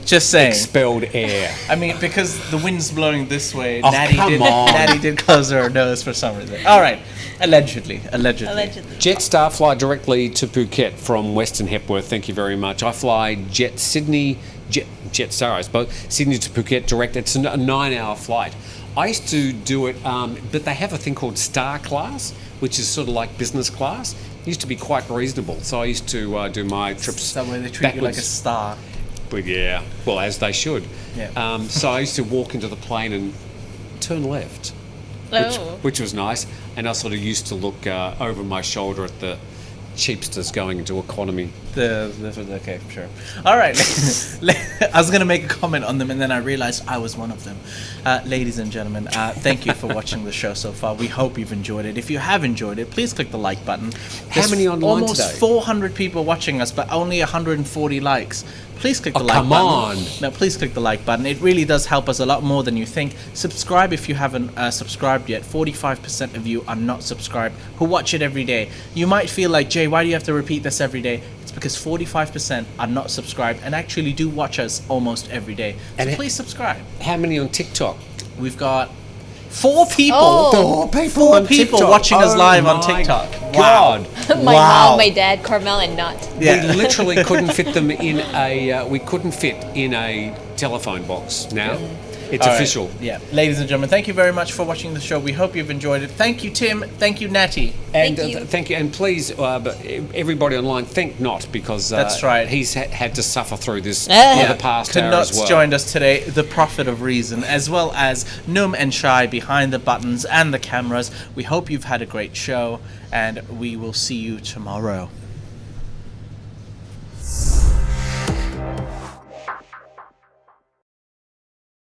Just saying. expelled air. I mean, because the wind's blowing this way, Oh, Natty come on. Natty did close her nose for some reason. All right. Allegedly. Jetstar fly directly to Phuket from Western Hepworth. Thank you very much. I fly Jetstar, I suppose, Sydney to Phuket direct. It's a 9-hour flight. I used to do it, but they have a thing called Star Class, which is sort of like business class. It used to be quite reasonable. So I used to do my trips. Is that where they treat you like a star? But yeah, well, as they should. Yeah. So I used to walk into the plane and turn left. Which was nice, and I sort of used to look over my shoulder at the cheapsters going into economy. Okay, sure. All right. I was going to make a comment on them, and then I realized I was one of them. Ladies and gentlemen, thank you for watching the show so far. We hope you've enjoyed it. If you have enjoyed it, please click the like button. How many online almost today? 400 people watching us, but only 140 likes. Please click the like come button. on. No, please click the like button. It really does help us a lot more than you think. Subscribe if you haven't subscribed yet. 45% of you are not subscribed who watch it every day. You might feel like, Jay, why do you have to repeat this every day? It's because 45% are not subscribed and actually do watch us almost every day. So please subscribe. How many on TikTok? We've got 4 people. Oh. 4 people 4 on people TikTok. watching us live on my TikTok. God. My Wow. mom, my dad, Carmel, and Nut. Yeah. We literally couldn't fit them in a telephone box now. It's All right. official. Yeah. Ladies and gentlemen, thank you very much for watching the show. We hope you've enjoyed it. Thank you, Tim. Thank you, Natty. And Thank you. thank you, and please, but everybody online, think not, because That's right. He's had to suffer through this for Yeah. the past hour as Knut's well. joined us today, the prophet of reason, as well as Num and Shai behind the buttons and the cameras. We hope you've had a great show, and we will see you tomorrow.